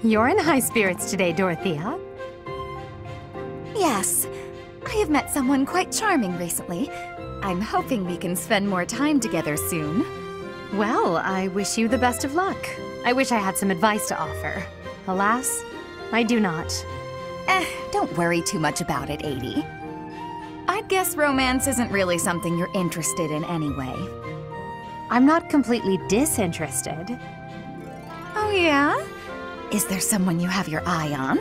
You're in high spirits today, Dorothea. Yes. I have met someone quite charming recently. I'm hoping we can spend more time together soon. Well, I wish you the best of luck. I wish I had some advice to offer. Alas, I do not. Don't worry too much about it, Adi. I'd guess romance isn't really something you're interested in anyway. I'm not completely disinterested. Oh yeah? Is there someone you have your eye on?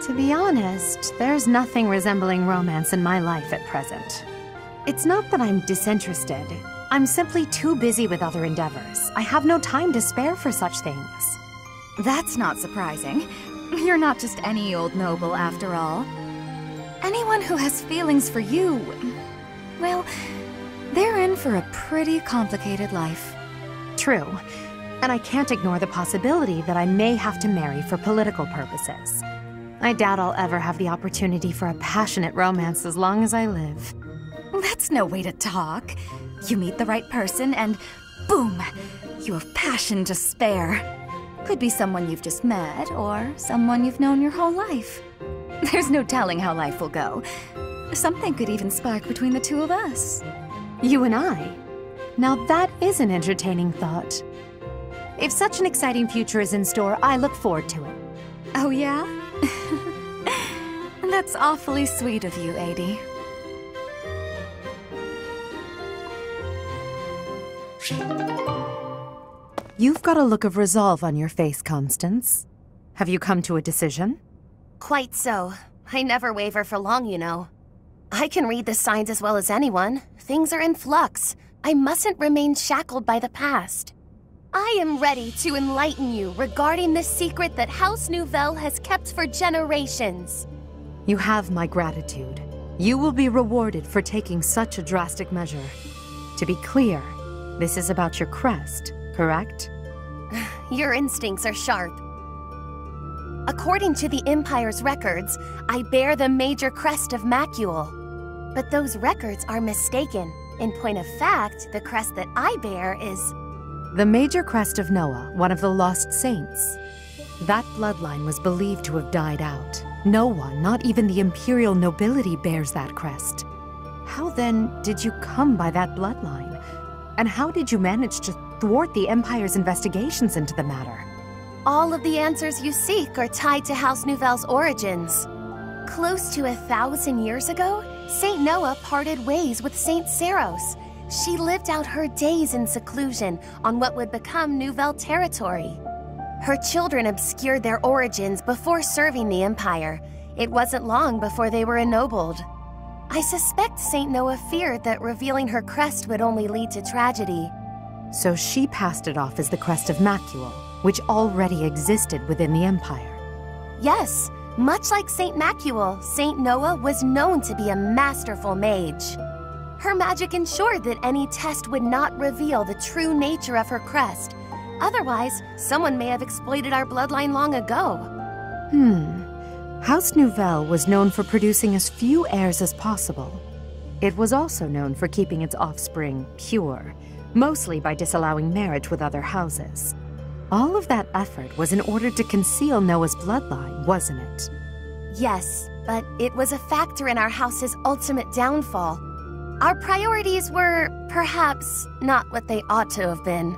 To be honest, there's nothing resembling romance in my life at present. It's not that I'm disinterested. I'm simply too busy with other endeavors. I have no time to spare for such things. That's not surprising. You're not just any old noble, after all. Anyone who has feelings for you, well, they're in for a pretty complicated life. True. And I can't ignore the possibility that I may have to marry for political purposes. I doubt I'll ever have the opportunity for a passionate romance as long as I live. That's no way to talk. You meet the right person and boom, you have passion to spare. Could be someone you've just met or someone you've known your whole life. There's no telling how life will go. Something could even spark between the two of us. You and I? Now that is an entertaining thought. If such an exciting future is in store, I look forward to it. Oh yeah? That's awfully sweet of you, Adi. You've got a look of resolve on your face, Constance. Have you come to a decision? Quite so. I never waver for long, you know. I can read the signs as well as anyone. Things are in flux. I mustn't remain shackled by the past. I am ready to enlighten you regarding the secret that House Nouvelle has kept for generations. You have my gratitude. You will be rewarded for taking such a drastic measure. To be clear, this is about your crest, correct? Your instincts are sharp. According to the Empire's records, I bear the major crest of Macule. But those records are mistaken. In point of fact, the crest that I bear is... The major crest of Noah, one of the lost saints. That bloodline was believed to have died out. No one, not even the imperial nobility, bears that crest. How then did you come by that bloodline? And how did you manage to thwart the Empire's investigations into the matter? All of the answers you seek are tied to House Nouvelle's origins. Close to 1,000 years ago, Saint Noah parted ways with Saint Saros. She lived out her days in seclusion on what would become Nouvelle territory. Her children obscured their origins before serving the Empire. It wasn't long before they were ennobled. I suspect Saint Noah feared that revealing her crest would only lead to tragedy. So she passed it off as the crest of Macule, which already existed within the Empire. Yes, much like Saint Macule, Saint Noah was known to be a masterful mage. Her magic ensured that any test would not reveal the true nature of her crest. Otherwise, someone may have exploited our bloodline long ago. House Nouvelle was known for producing as few heirs as possible. It was also known for keeping its offspring pure, mostly by disallowing marriage with other houses. All of that effort was in order to conceal Noah's bloodline, wasn't it? Yes, but it was a factor in our house's ultimate downfall. Our priorities were, perhaps, not what they ought to have been.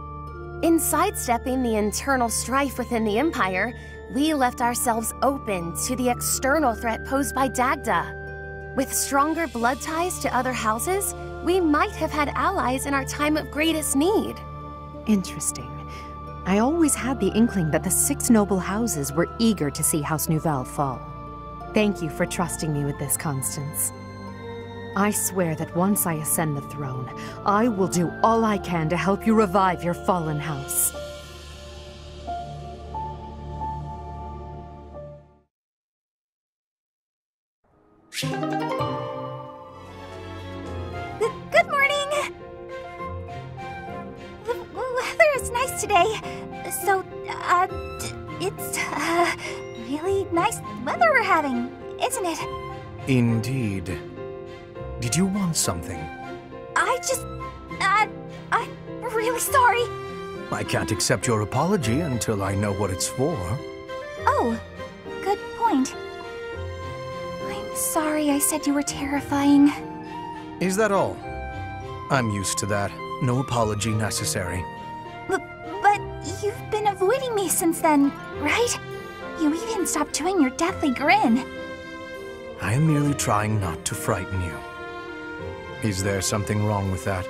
In sidestepping the internal strife within the Empire, we left ourselves open to the external threat posed by Dagda. With stronger blood ties to other houses, we might have had allies in our time of greatest need. Interesting. I always had the inkling that the 6 noble houses were eager to see House Nouvelle fall. Thank you for trusting me with this, Constance. I swear that once I ascend the throne, I will do all I can to help you revive your fallen house. Good morning! The weather is nice today. So, it's, really nice weather we're having, isn't it? Indeed. Did you want something? I'm really sorry. I can't accept your apology until I know what it's for. Oh, good point. I'm sorry I said you were terrifying. Is that all? I'm used to that. No apology necessary. But you've been avoiding me since then, right? You even stopped doing your deathly grin. I am merely trying not to frighten you. Is there something wrong with that?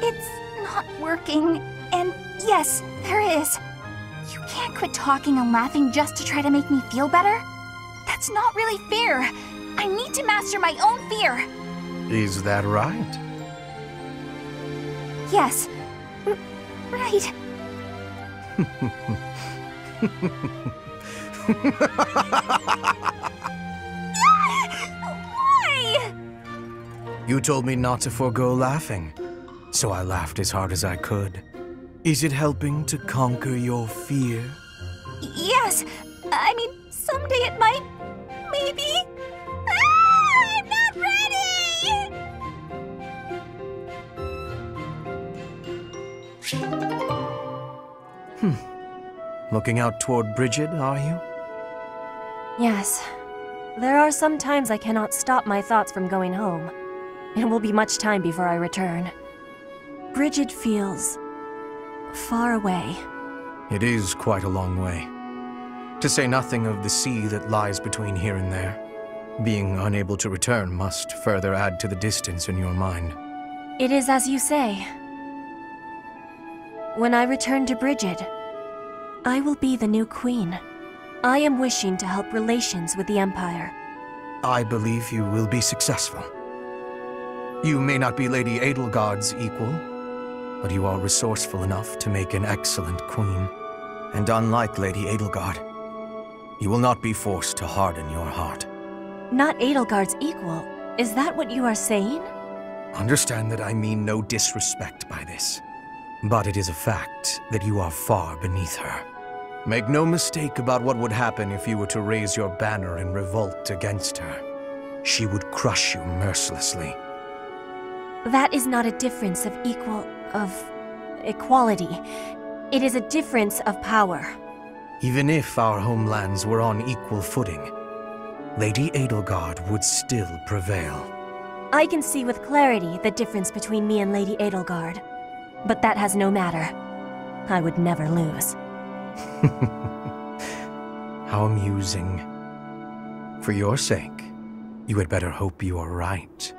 It's not working. And yes, there is. You can't quit talking and laughing just to try to make me feel better. That's not really fair. I need to master my own fear. Is that right? Yes. Right. Why? You told me not to forego laughing, so I laughed as hard as I could. Is it helping to conquer your fear? Yes. I mean, someday it might. Maybe. I'm not ready! Looking out toward Bridget, are you? Yes. There are some times I cannot stop my thoughts from going home. It will be much time before I return. Bridget feels far away. It is quite a long way. To say nothing of the sea that lies between here and there. Being unable to return must further add to the distance in your mind. It is as you say. When I return to Bridget, I will be the new queen. I am wishing to help relations with the Empire. I believe you will be successful. You may not be Lady Edelgard's equal, but you are resourceful enough to make an excellent queen. And unlike Lady Edelgard, you will not be forced to harden your heart. Not Edelgard's equal? Is that what you are saying? Understand that I mean no disrespect by this. But it is a fact that you are far beneath her. Make no mistake about what would happen if you were to raise your banner in revolt against her. She would crush you mercilessly. That is not a difference of equality. It is a difference of power. Even if our homelands were on equal footing, Lady Edelgard would still prevail. I can see with clarity the difference between me and Lady Edelgard. But that has no matter. I would never lose. How amusing. For your sake, you had better hope you are right.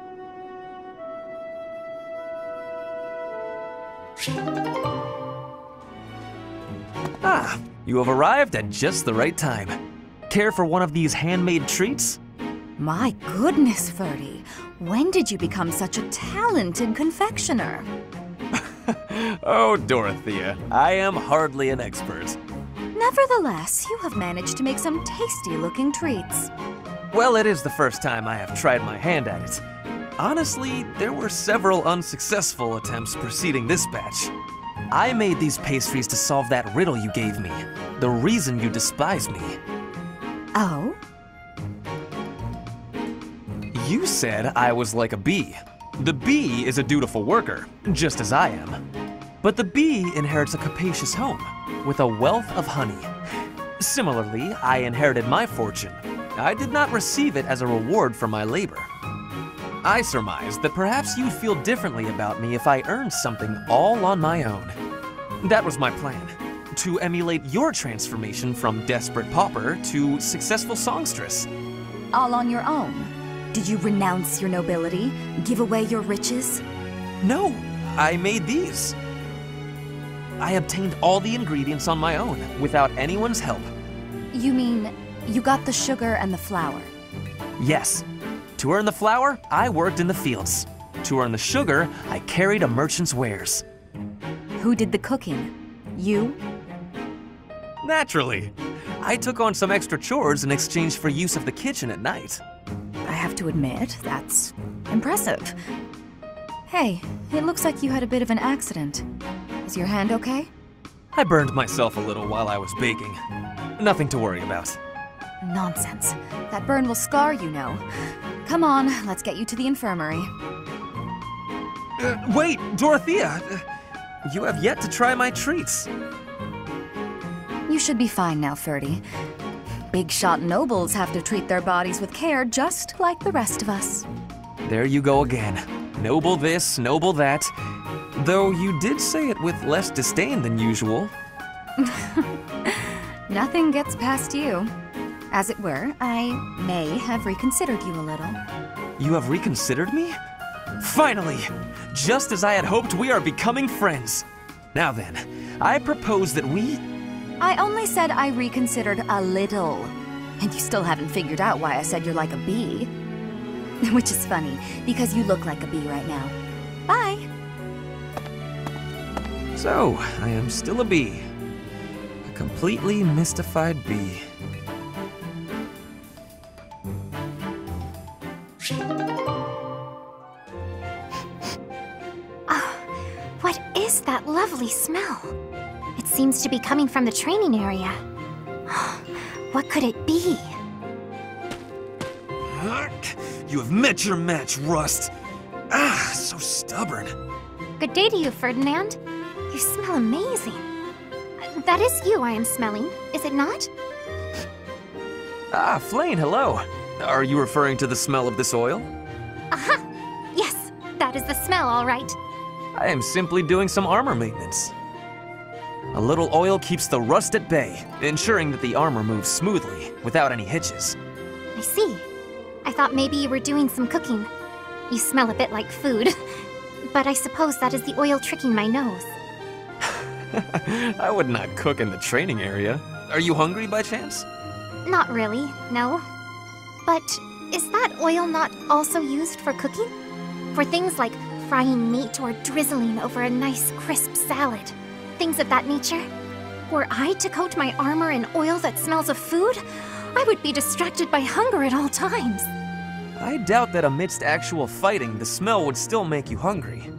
Ah, you have arrived at just the right time. Care for one of these handmade treats? My goodness, Ferdy. When did you become such a talented confectioner? Oh, Dorothea, I am hardly an expert. Nevertheless, you have managed to make some tasty-looking treats. Well, it is the first time I have tried my hand at it. Honestly, there were several unsuccessful attempts preceding this batch. I made these pastries to solve that riddle you gave me. The reason you despise me. Oh? You said I was like a bee. The bee is a dutiful worker, just as I am. But the bee inherits a capacious home, with a wealth of honey. Similarly, I inherited my fortune. I did not receive it as a reward for my labor. I surmised that perhaps you'd feel differently about me if I earned something all on my own. That was my plan, to emulate your transformation from desperate pauper to successful songstress. All on your own? Did you renounce your nobility? Give away your riches? No, I made these. I obtained all the ingredients on my own, without anyone's help. You mean, you got the sugar and the flour? Yes. To earn the flour, I worked in the fields. To earn the sugar, I carried a merchant's wares. Who did the cooking? You? Naturally. I took on some extra chores in exchange for use of the kitchen at night. I have to admit, that's impressive. Hey, it looks like you had a bit of an accident. Is your hand okay? I burned myself a little while I was baking. Nothing to worry about. Nonsense. That burn will scar you, know. Come on, let's get you to the infirmary. Wait, Dorothea! you have yet to try my treats. You should be fine now, Ferdy. Big shot nobles have to treat their bodies with care just like the rest of us. There you go again. Noble this, noble that. Though you did say it with less disdain than usual. Nothing gets past you. As it were, I may have reconsidered you a little. You have reconsidered me? Finally! Just as I had hoped, we are becoming friends. Now then, I propose that we... I only said I reconsidered a little. And you still haven't figured out why I said you're like a bee. Which is funny, because you look like a bee right now. Bye! So, I am still a bee. A completely mystified bee. What is that lovely smell? It seems to be coming from the training area. What could it be? You have met your match, Rust. Ah, so stubborn. Good day to you, Ferdinand. You smell amazing. That is you I am smelling, is it not? Ah, Flayn, hello. Are you referring to the smell of this oil? Aha! Yes, that is the smell, all right. I am simply doing some armor maintenance. A little oil keeps the rust at bay, ensuring that the armor moves smoothly, without any hitches. I see. I thought maybe you were doing some cooking. You smell a bit like food. But I suppose that is the oil tricking my nose. I would not cook in the training area. Are you hungry by chance? Not really, no. But is that oil not also used for cooking? For things like frying meat or drizzling over a nice crisp salad? Things of that nature? Were I to coat my armor in oil that smells of food, I would be distracted by hunger at all times. I doubt that amidst actual fighting, the smell would still make you hungry.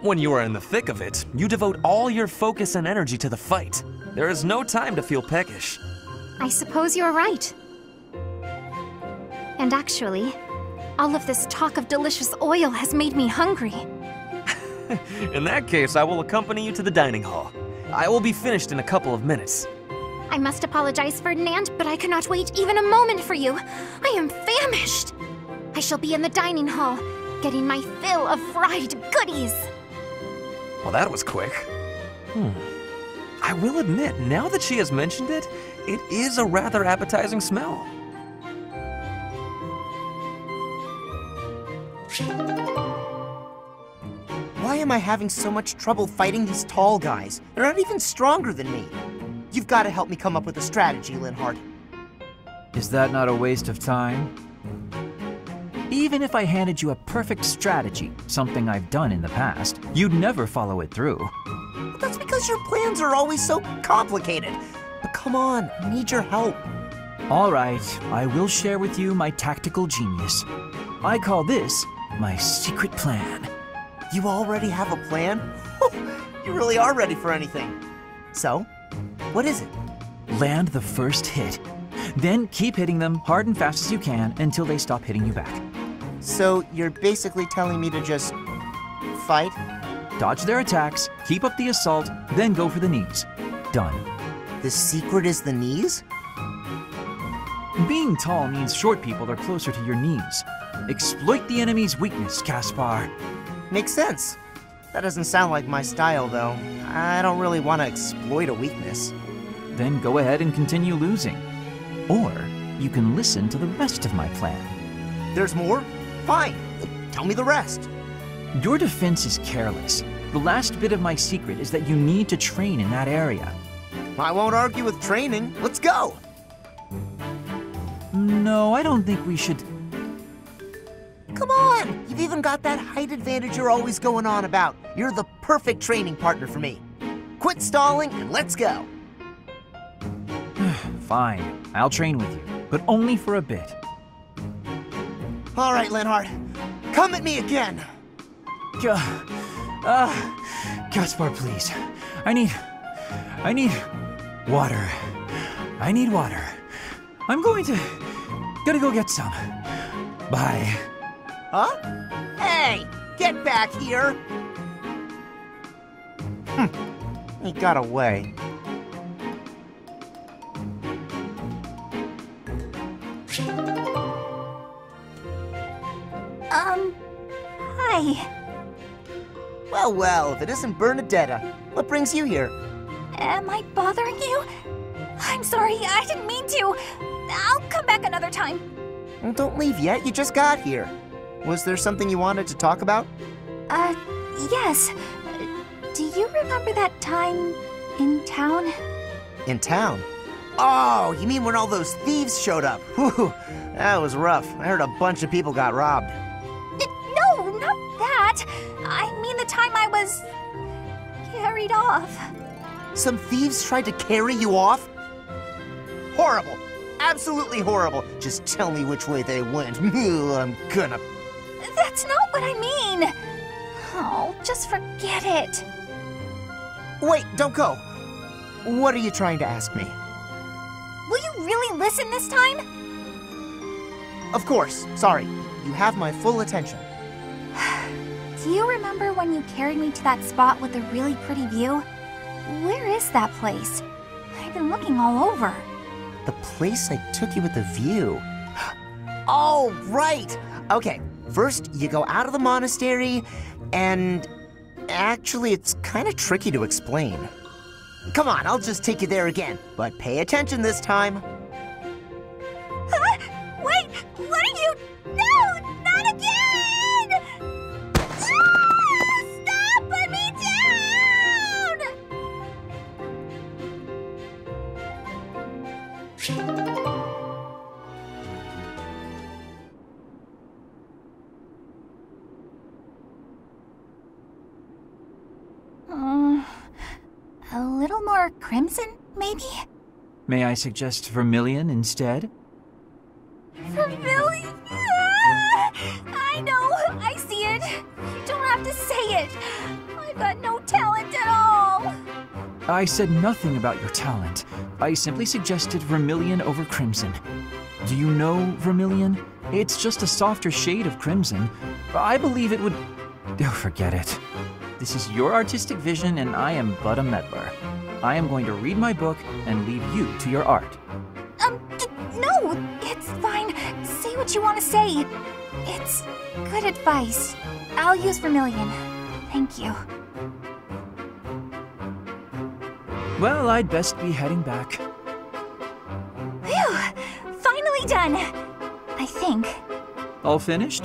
When you are in the thick of it, you devote all your focus and energy to the fight. There is no time to feel peckish. I suppose you're right. And actually, all of this talk of delicious oil has made me hungry. In that case, I will accompany you to the dining hall. I will be finished in a couple of minutes. I must apologize, Ferdinand, but I cannot wait even a moment for you. I am famished. I shall be in the dining hall, getting my fill of fried goodies. Well, that was quick. I will admit, now that she has mentioned it, it is a rather appetizing smell. Why am I having so much trouble fighting these tall guys? They're not even stronger than me. You've got to help me come up with a strategy, Linhardt. Is that not a waste of time? Even if I handed you a perfect strategy, something I've done in the past, you'd never follow it through. But that's because your plans are always so complicated. But come on, I need your help. All right, I will share with you my tactical genius. I call this my secret plan. You already have a plan? You really are ready for anything. So, what is it? Land the first hit. Then keep hitting them hard and fast as you can until they stop hitting you back. So, you're basically telling me to just fight? Dodge their attacks, keep up the assault, then go for the knees. Done. The secret is the knees? Being tall means short people are closer to your knees. Exploit the enemy's weakness, Caspar. Makes sense. That doesn't sound like my style, though. I don't really want to exploit a weakness. Then go ahead and continue losing. Or you can listen to the rest of my plan. There's more? Fine. Tell me the rest. Your defense is careless. The last bit of my secret is that you need to train in that area. I won't argue with training. Let's go! No, I don't think we should... Come on! You've even got that height advantage you're always going on about. You're the perfect training partner for me. Quit stalling and let's go! Fine, I'll train with you, but only for a bit. All right, Linhardt. Come at me again! Caspar, please. I need water. I need water. I'm gonna go get some. Bye. Huh? Hey! Get back here! He got away. Hi. Well, if it isn't Bernadetta, what brings you here? Am I bothering you? I'm sorry, I didn't mean to. I'll come back another time. Well, don't leave yet, you just got here. Was there something you wanted to talk about? Yes. Do you remember that time in town? In town? Oh, you mean when all those thieves showed up? Whew, that was rough. I heard a bunch of people got robbed. No, not that. I mean the time I was carried off. Some thieves tried to carry you off? Horrible. Absolutely horrible. Just tell me which way they went. I'm gonna... That's not what I mean. Oh, just forget it. Wait, don't go. What are you trying to ask me? Will you really listen this time? Of course. Sorry. You have my full attention. Do you remember when you carried me to that spot with the really pretty view? Where is that place? I've been looking all over. The place I took you with the view. Oh, right! Okay, first you go out of the monastery, and actually it's kind of tricky to explain. Come on, I'll just take you there again, but pay attention this time. Huh? Wait, what are you? No, not again! Ah, stop! Put me down! A little more crimson, maybe? May I suggest vermilion instead? Vermilion? Ah, I know, I see it. You don't have to say it. I've got no talent at all. I said nothing about your talent. I simply suggested vermilion over crimson. Do you know vermilion? It's just a softer shade of crimson. I believe it would... Oh, forget it. This is your artistic vision and I am but a meddler. I am going to read my book and leave you to your art. No, it's fine. Say what you want to say. It's good advice. I'll use vermilion. Thank you. Well, I'd best be heading back. Phew! Finally done! I think. All finished?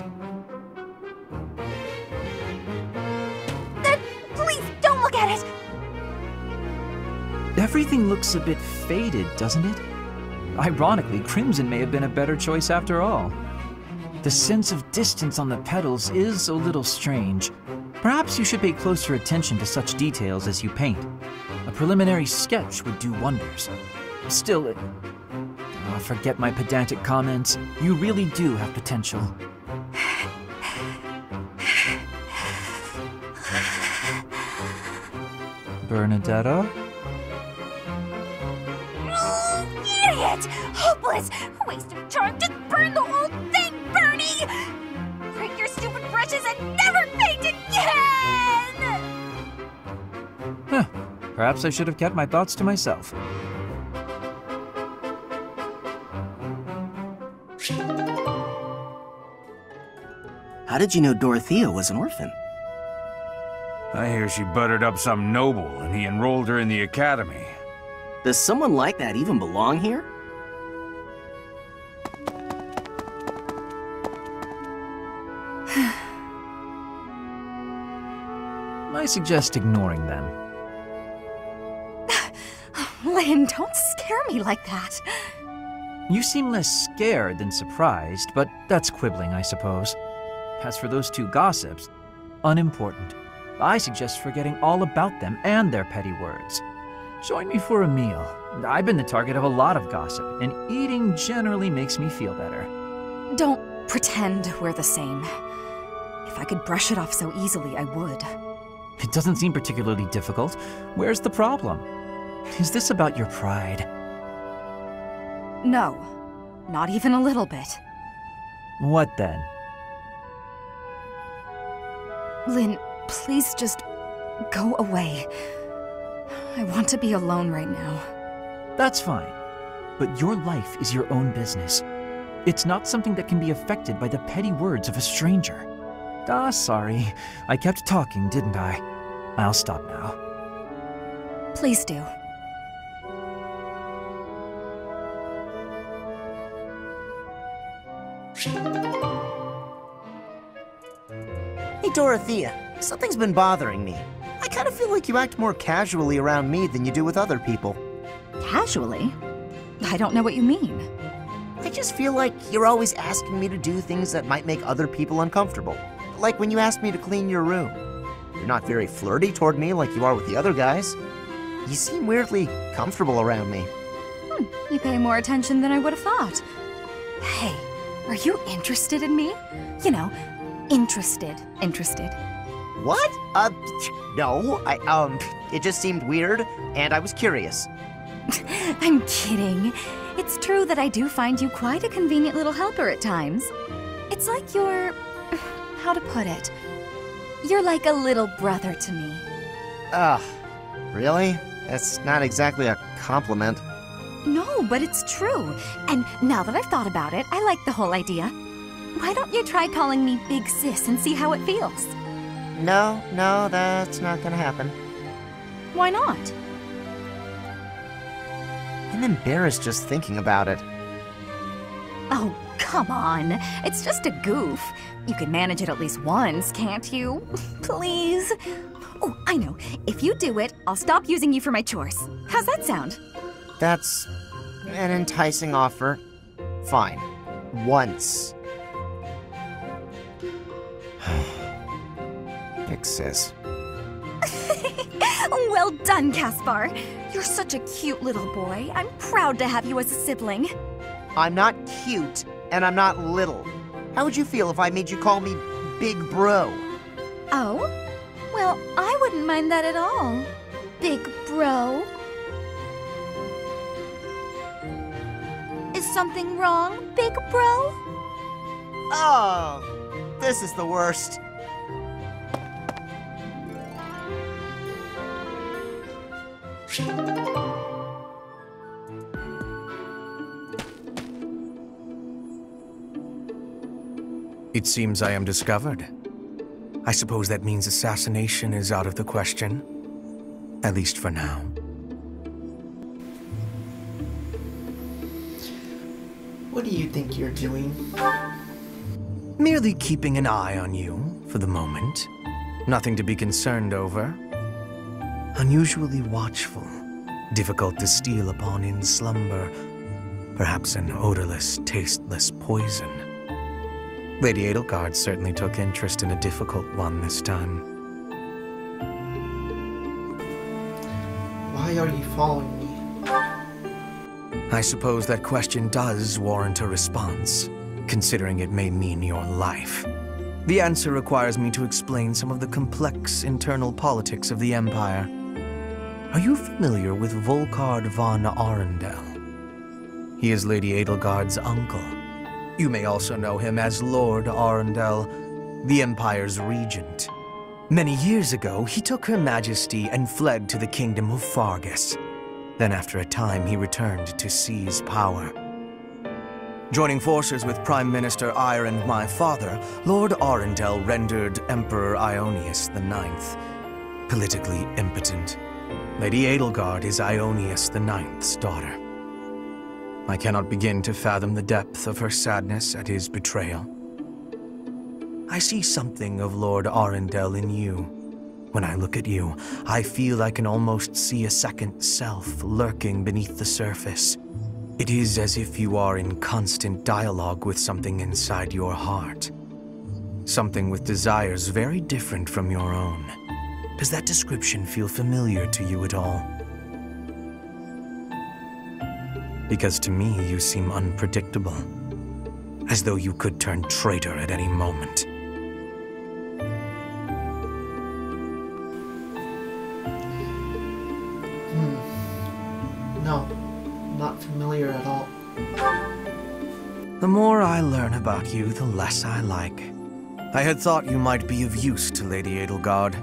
Please, don't look at it! Everything looks a bit faded, doesn't it? Ironically, crimson may have been a better choice after all. The sense of distance on the petals is a little strange. Perhaps you should pay closer attention to such details as you paint. A preliminary sketch would do wonders. Still, forget my pedantic comments. You really do have potential. Bernadetta? Idiot! Hopeless! Waste of time! Just burn the whole thing, Bernie! Break your stupid brushes and never paint again! Huh. Perhaps I should have kept my thoughts to myself. How did you know Dorothea was an orphan? I hear she buttered up some noble and he enrolled her in the academy. Does someone like that even belong here? I suggest ignoring them. Lynn, don't scare me like that. You seem less scared than surprised, but that's quibbling, I suppose. As for those two gossips, unimportant. I suggest forgetting all about them and their petty words. Join me for a meal. I've been the target of a lot of gossip, and eating generally makes me feel better. Don't pretend we're the same. If I could brush it off so easily, I would. It doesn't seem particularly difficult. Where's the problem? Is this about your pride? No, not even a little bit. What then? Lynn, please just go away. I want to be alone right now. That's fine. But your life is your own business. It's not something that can be affected by the petty words of a stranger. Sorry. I kept talking, didn't I? I'll stop now. Please do. Hey, Dorothea. Something's been bothering me. I kind of feel like you act more casually around me than you do with other people. Casually? I don't know what you mean. I just feel like you're always asking me to do things that might make other people uncomfortable. Like when you asked me to clean your room. You're not very flirty toward me like you are with the other guys. You seem weirdly comfortable around me. You pay more attention than I would have thought. Hey, are you interested in me? You know, interested. What? No, it just seemed weird, and I was curious. I'm kidding. It's true that I do find you quite a convenient little helper at times. It's like you're... how to put it? You're like a little brother to me. Really? That's not exactly a compliment. No, but it's true. And now that I've thought about it, I like the whole idea. Why don't you try calling me Big Sis and see how it feels? No, that's not gonna happen. Why not? I'm embarrassed just thinking about it. Oh, come on. It's just a goof. You can manage it at least once, can't you? Please? Oh, I know. If you do it, I'll stop using you for my chores. How's that sound? That's an enticing offer. Fine. Once. Big sis. Well done, Caspar. You're such a cute little boy. I'm proud to have you as a sibling. I'm not cute, and I'm not little. How would you feel if I made you call me Big Bro? Oh? Well, I wouldn't mind that at all. Big Bro. Is something wrong, Big Bro? Oh, this is the worst. It seems I am discovered. I suppose that means assassination is out of the question. At least for now. What do you think you're doing? Merely keeping an eye on you, for the moment. Nothing to be concerned over. Unusually watchful. Difficult to steal upon in slumber. Perhaps an odorless, tasteless poison. Lady Edelgard certainly took interest in a difficult one this time. Why are you following me? I suppose that question does warrant a response, considering it may mean your life. The answer requires me to explain some of the complex internal politics of the Empire. Are you familiar with Volkard von Arundel? He is Lady Edelgard's uncle. You may also know him as Lord Arundel, the Empire's regent. Many years ago, he took Her Majesty and fled to the Kingdom of Fargus. Then after a time, he returned to seize power. Joining forces with Prime Minister Eyre and my father, Lord Arundel rendered Emperor Ionius IX politically impotent. Lady Edelgard is Ionius IX's daughter. I cannot begin to fathom the depth of her sadness at his betrayal. I see something of Lord Arundel in you. When I look at you, I feel I can almost see a second self lurking beneath the surface. It is as if you are in constant dialogue with something inside your heart. Something with desires very different from your own. Does that description feel familiar to you at all? Because to me, you seem unpredictable. As though you could turn traitor at any moment. No, not familiar at all. The more I learn about you, the less I like. I had thought you might be of use to Lady Edelgard.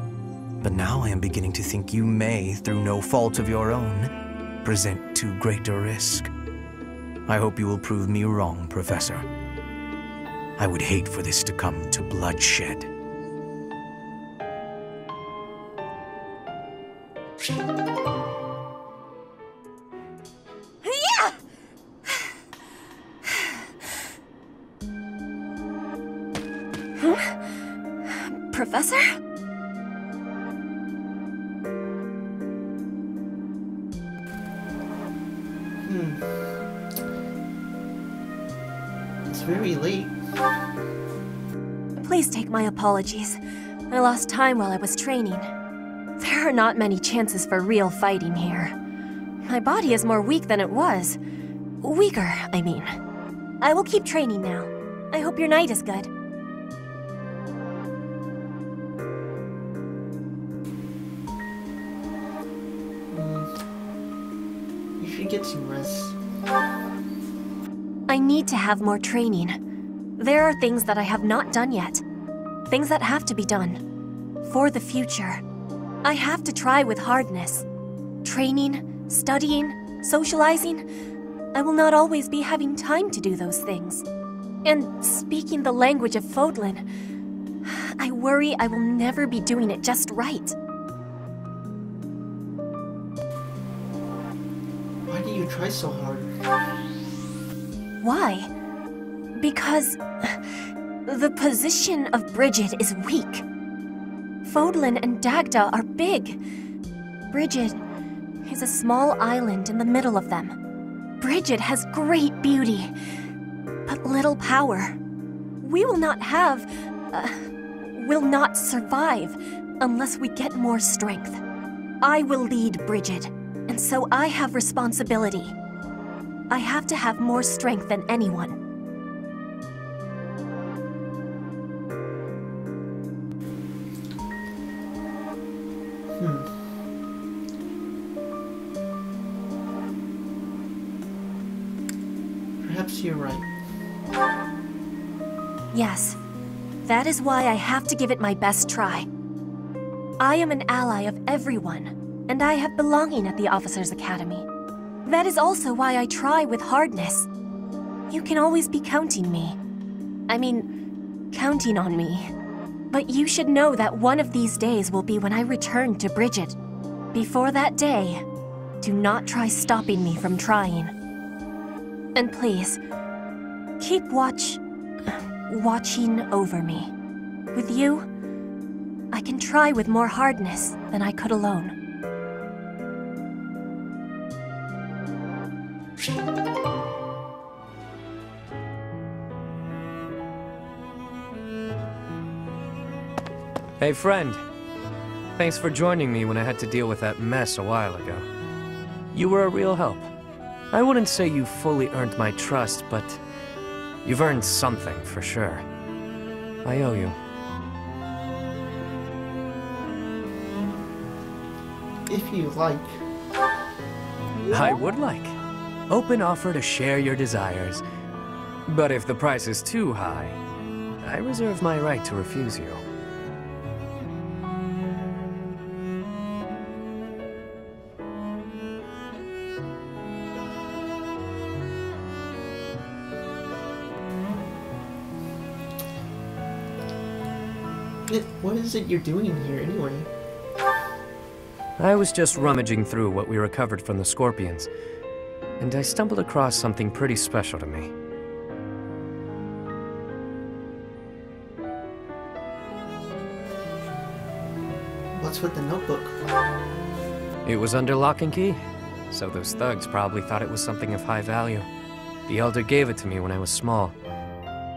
But now I am beginning to think you may, through no fault of your own, present too great a risk. I hope you will prove me wrong, Professor. I would hate for this to come to bloodshed. Yeah! Huh? Professor? It's very late. Please take my apologies. I lost time while I was training. There are not many chances for real fighting here. My body is more weak than it was. Weaker, I mean. I will keep training now. I hope your night is good. You should get some rest. I need to have more training. There are things that I have not done yet. Things that have to be done. For the future. I have to try with hardness. Training, studying, socializing. I will not always be having time to do those things. And speaking the language of Fodlan, I worry I will never be doing it just right. Why do you try so hard? Why? Because the position of Brigid is weak. Fodlan and Dagda are big. Brigid is a small island in the middle of them. Brigid has great beauty, but little power. We will not survive unless we get more strength. I will lead Brigid, and so I have responsibility. I have to have more strength than anyone. Perhaps you're right. Yes, that is why I have to give it my best try. I am an ally of everyone, and I have belonging at the Officers' Academy. That is also why I try with hardness. You can always be counting on me. But you should know that one of these days will be when I return to Brigid. Before that day, do not try stopping me from trying. And please, keep watching over me. With you, I can try with more hardness than I could alone. Hey friend, thanks for joining me when I had to deal with that mess a while ago. You were a real help. I wouldn't say you fully earned my trust, but you've earned something for sure. I owe you. If you like. I would like. Open offer to share your desires. But if the price is too high, I reserve my right to refuse you. What is it you're doing here anyway? I was just rummaging through what we recovered from the Scorpions, and I stumbled across something pretty special to me. What's with the notebook? It was under lock and key, so those thugs probably thought it was something of high value. The Elder gave it to me when I was small.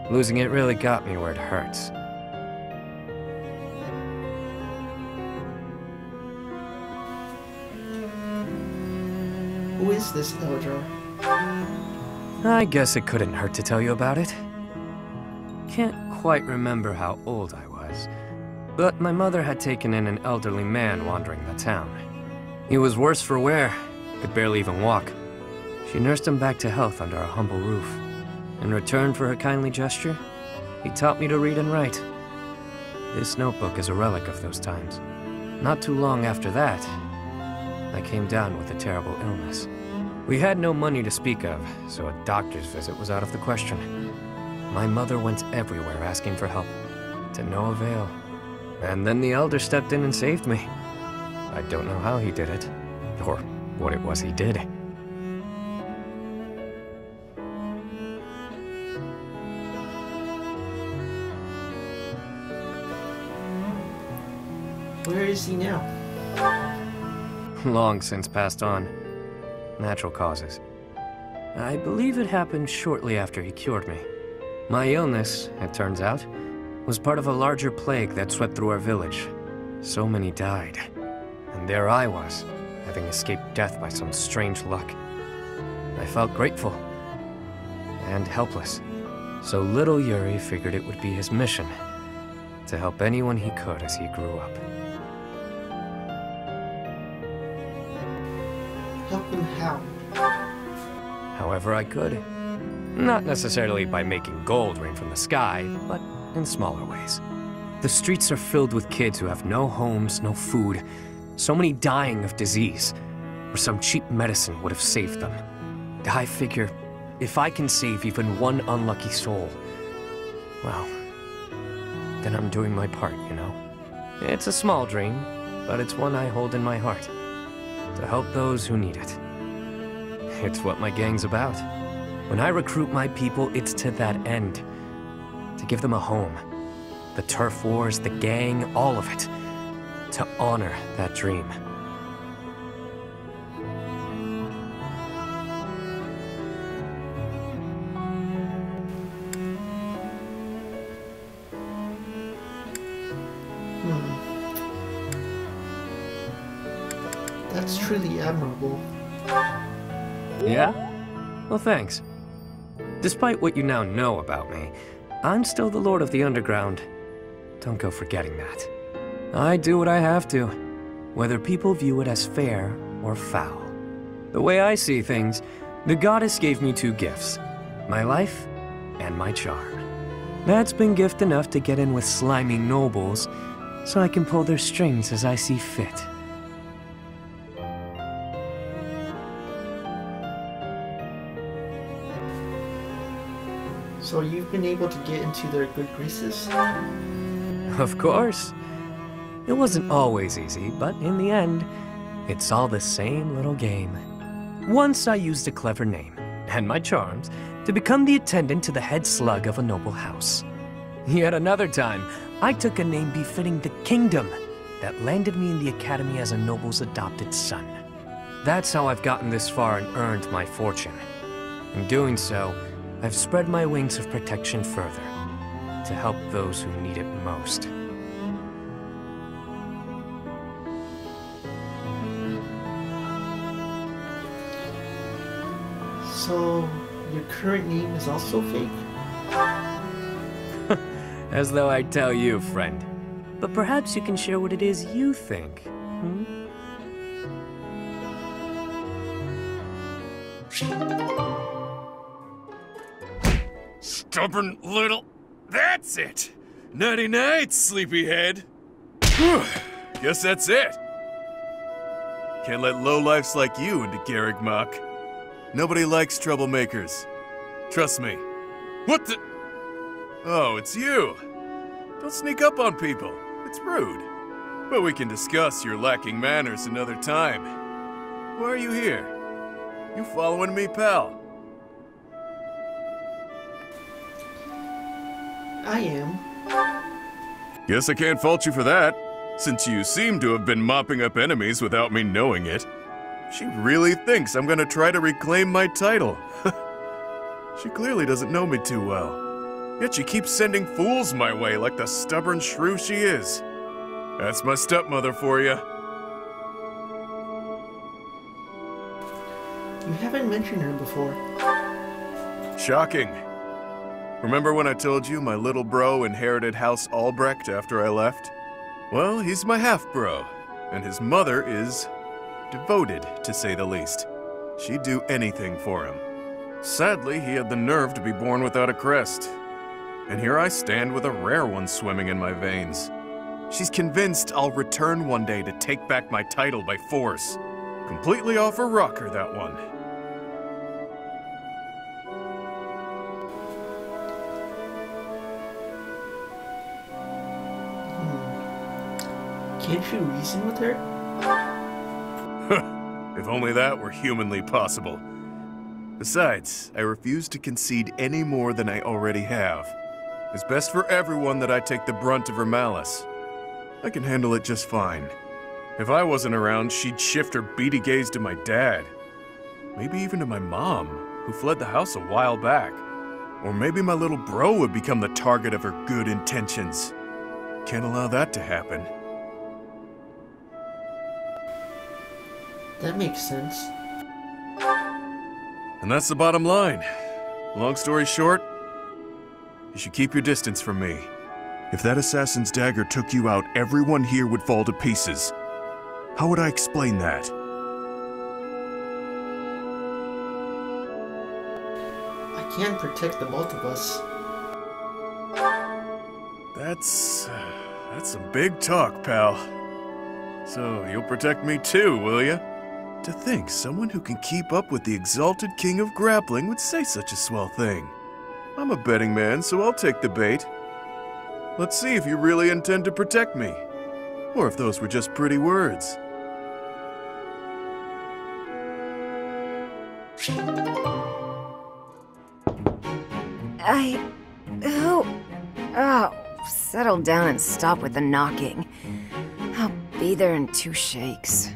Losing it really got me where it hurts. Who is this Elder? I guess it couldn't hurt to tell you about it. Can't quite remember how old I was, but my mother had taken in an elderly man wandering the town. He was worse for wear, could barely even walk. She nursed him back to health under our humble roof. In return for her kindly gesture, he taught me to read and write. This notebook is a relic of those times. Not too long after that, I came down with a terrible illness. We had no money to speak of, so a doctor's visit was out of the question. My mother went everywhere asking for help, to no avail. And then the elder stepped in and saved me. I don't know how he did it, or what it was he did. Where is he now? Long since passed on. Natural causes. I believe it happened shortly after he cured me. My illness, it turns out, was part of a larger plague that swept through our village. So many died. And there I was, having escaped death by some strange luck. I felt grateful. And helpless. So little Yuri figured it would be his mission to help anyone he could as he grew up. Help him how? However I could. Not necessarily by making gold rain from the sky, but in smaller ways. The streets are filled with kids who have no homes, no food, so many dying of disease, where some cheap medicine would have saved them. I figure, if I can save even one unlucky soul, well, then I'm doing my part, you know? It's a small dream, but it's one I hold in my heart. To help those who need it. It's what my gang's about. When I recruit my people, it's to that end. To give them a home. The turf wars, the gang, all of it. To honor that dream. That's truly admirable. Yeah? Well, thanks. Despite what you now know about me, I'm still the Lord of the Underground. Don't go forgetting that. I do what I have to, whether people view it as fair or foul. The way I see things, the goddess gave me two gifts, my life and my charm. That's been gift enough to get in with slimy nobles, so I can pull their strings as I see fit. So you've been able to get into their good graces? Of course. It wasn't always easy, but in the end, it's all the same little game. Once I used a clever name, and my charms, to become the attendant to the head slug of a noble house. Yet another time, I took a name befitting the kingdom that landed me in the academy as a noble's adopted son. That's how I've gotten this far and earned my fortune. In doing so, I've spread my wings of protection further, to help those who need it most. So, your current name is also fake? As though I'd tell you, friend. But perhaps you can share what it is you think, hmm? Stubborn little... That's it! Nighty-night, sleepyhead. Guess that's it. Can't let lowlifes like you into Garrigmock. Nobody likes troublemakers. Trust me. What the... Oh, it's you. Don't sneak up on people. It's rude. But we can discuss your lacking manners another time. Why are you here? You following me, pal? I am. Guess I can't fault you for that, since you seem to have been mopping up enemies without me knowing it. She really thinks I'm gonna try to reclaim my title. She clearly doesn't know me too well. Yet she keeps sending fools my way like the stubborn shrew she is. That's my stepmother for you. You haven't mentioned her before. Shocking. Remember when I told you my little bro inherited House Albrecht after I left? Well, he's my half-bro, and his mother is devoted, to say the least. She'd do anything for him. Sadly, he had the nerve to be born without a crest. And here I stand with a rare one swimming in my veins. She's convinced I'll return one day to take back my title by force. Completely off her rocker, that one. Can't you reason with her? If only that were humanly possible. Besides, I refuse to concede any more than I already have. It's best for everyone that I take the brunt of her malice. I can handle it just fine. If I wasn't around, she'd shift her beady gaze to my dad. Maybe even to my mom, who fled the house a while back. Or maybe my little bro would become the target of her good intentions. Can't allow that to happen. That makes sense. And that's the bottom line. Long story short, you should keep your distance from me. If that assassin's dagger took you out, everyone here would fall to pieces. How would I explain that? I can't protect the both of us. That's some big talk, pal. So, you'll protect me too, will ya? To think someone who can keep up with the exalted king of grappling would say such a swell thing. I'm a betting man, so I'll take the bait. Let's see if you really intend to protect me. Or if those were just pretty words. Oh, settle down and stop with the knocking. I'll be there in 2 shakes.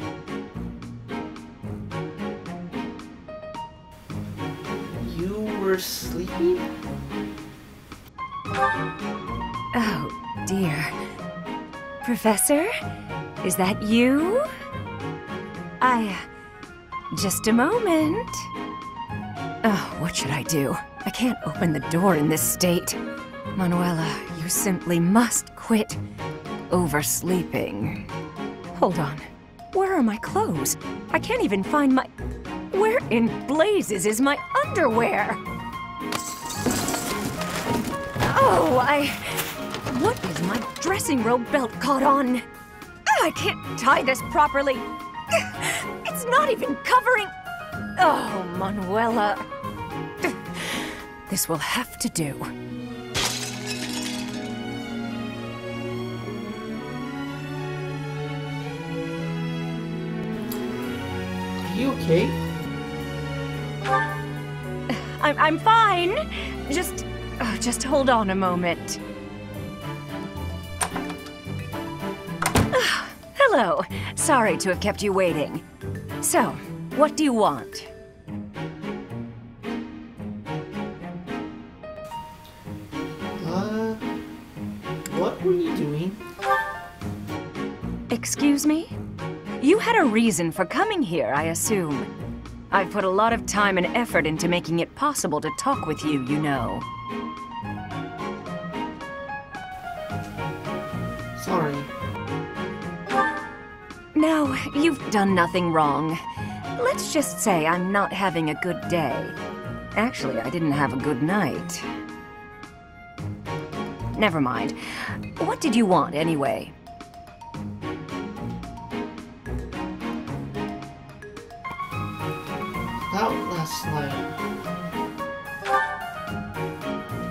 You were sleeping? Oh, dear. Professor? Is that you? Just a moment. Oh, what should I do? I can't open the door in this state. Manuela, you simply must quit oversleeping. Hold on. Where are my clothes? I can't even find my... Where in blazes is my underwear? Oh, What is my dressing robe belt caught on? I can't tie this properly. It's not even covering... Oh, Manuela. This will have to do. Are you okay? I'm fine. Just hold on a moment. Hello. Sorry to have kept you waiting. So, what do you want? What were you doing? Excuse me? You had a reason for coming here, I assume. I've put a lot of time and effort into making it possible to talk with you, you know. Sorry. No, you've done nothing wrong. Let's just say I'm not having a good day. Actually, I didn't have a good night. Never mind. What did you want, anyway? About last night.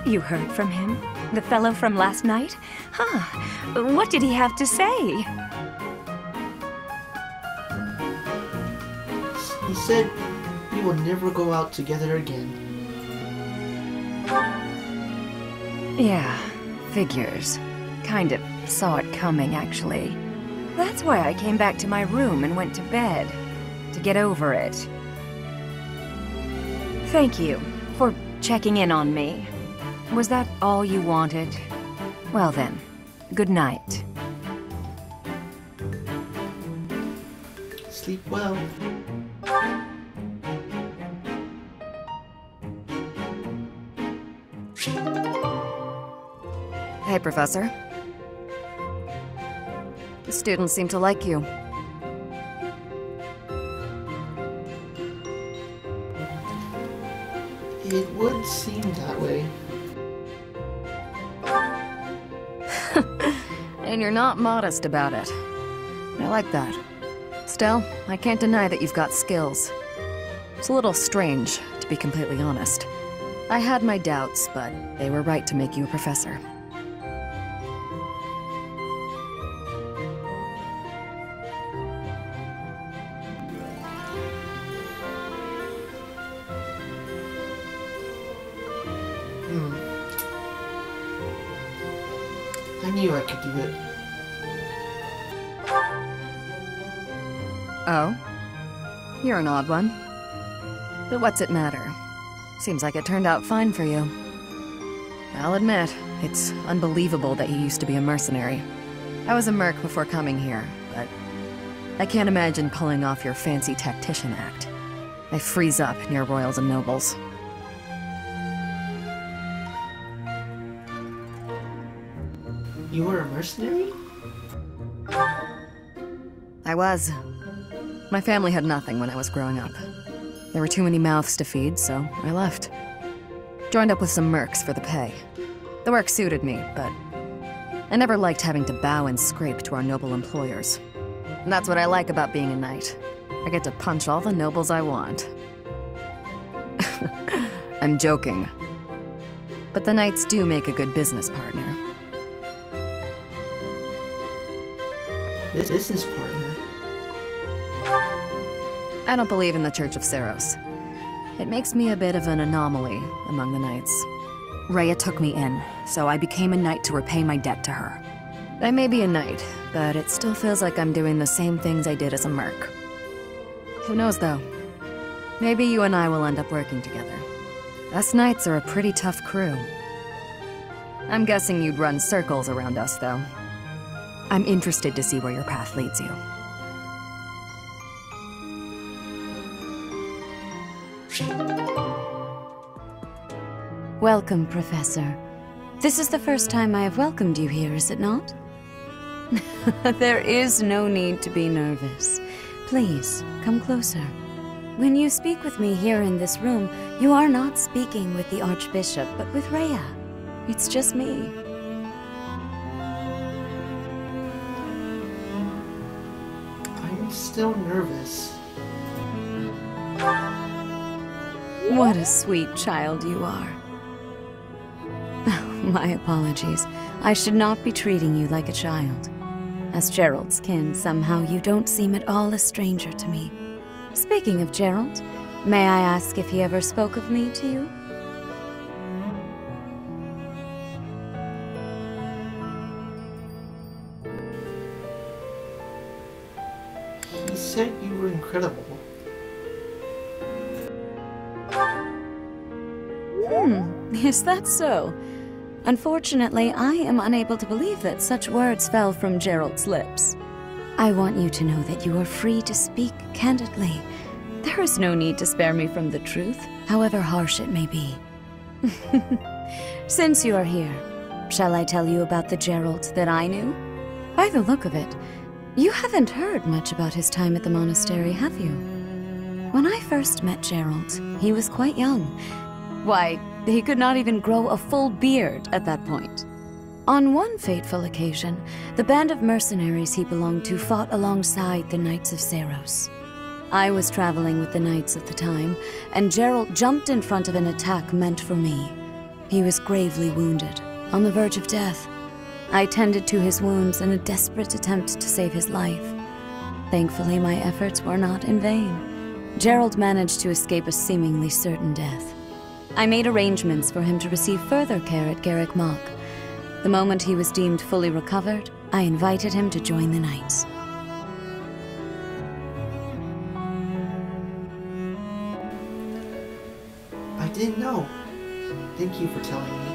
You heard from him? The fellow from last night? Huh. What did he have to say? He said we will never go out together again. Yeah, figures. Kind of saw it coming, actually. That's why I came back to my room and went to bed. To get over it. Thank you for checking in on me. Was that all you wanted? Well then, good night. Sleep well. Hey, Professor. The students seem to like you. It would seem that way. And you're not modest about it. I like that. Still, I can't deny that you've got skills. It's a little strange, to be completely honest. I had my doubts, but they were right to make you a professor. I knew I could do it. Oh? You're an odd one. But what's it matter? Seems like it turned out fine for you. I'll admit, it's unbelievable that you used to be a mercenary. I was a merc before coming here, but I can't imagine pulling off your fancy tactician act. I freeze up near royals and nobles. You were a mercenary? I was. My family had nothing when I was growing up. There were too many mouths to feed, so I left. Joined up with some mercs for the pay. The work suited me, but I never liked having to bow and scrape to our noble employers. And that's what I like about being a knight. I get to punch all the nobles I want. I'm joking. But the knights do make a good business partner. Business partner? I don't believe in the Church of Seros. It makes me a bit of an anomaly among the knights. Rhea took me in, so I became a knight to repay my debt to her. I may be a knight, but it still feels like I'm doing the same things I did as a merc. Who knows, though? Maybe you and I will end up working together. Us knights are a pretty tough crew. I'm guessing you'd run circles around us, though. I'm interested to see where your path leads you. Welcome, Professor. This is the first time I have welcomed you here, is it not? There is no need to be nervous. Please, come closer. When you speak with me here in this room, you are not speaking with the Archbishop, but with Rhea. It's just me. I'm still nervous. What a sweet child you are. My apologies. I should not be treating you like a child. As Gerald's kin, somehow you don't seem at all a stranger to me. Speaking of Gerald, may I ask if he ever spoke of me to you? He said you were incredible. Is that so? Unfortunately, I am unable to believe that such words fell from Gerald's lips. I want you to know that you are free to speak candidly. There is no need to spare me from the truth, however harsh it may be. Since you are here, shall I tell you about the Gerald that I knew? By the look of it, you haven't heard much about his time at the monastery, have you? When I first met Gerald, he was quite young. Why, he could not even grow a full beard at that point. On one fateful occasion, the band of mercenaries he belonged to fought alongside the Knights of Seros. I was traveling with the Knights at the time, and Gerald jumped in front of an attack meant for me. He was gravely wounded, on the verge of death. I tended to his wounds in a desperate attempt to save his life. Thankfully, my efforts were not in vain. Gerald managed to escape a seemingly certain death. I made arrangements for him to receive further care at Garrick Mach. The moment he was deemed fully recovered, I invited him to join the Knights. I didn't know. Thank you for telling me.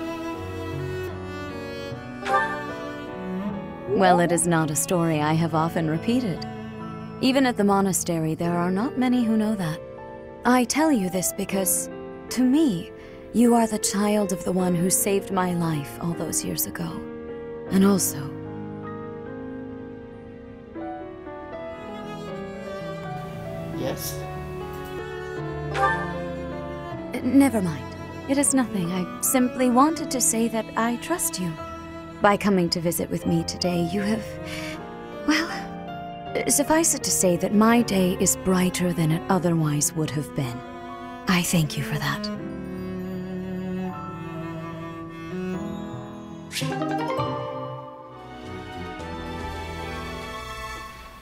Well, it is not a story I have often repeated. Even at the monastery, there are not many who know that. I tell you this because, to me, you are the child of the one who saved my life all those years ago. And also... Yes? Never mind. It is nothing. I simply wanted to say that I trust you. By coming to visit with me today, you have... well, suffice it to say that my day is brighter than it otherwise would have been. I thank you for that.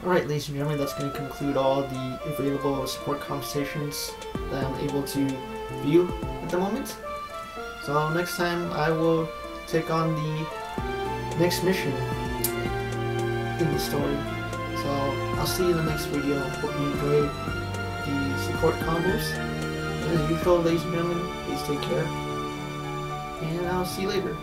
Alright, ladies and gentlemen, that's going to conclude all the available support conversations that I'm able to view at the moment. So next time I will take on the next mission in the story. So I'll see you in the next video. Hope you enjoyed the support combos. As usual, ladies and gentlemen, please take care. And I'll see you later.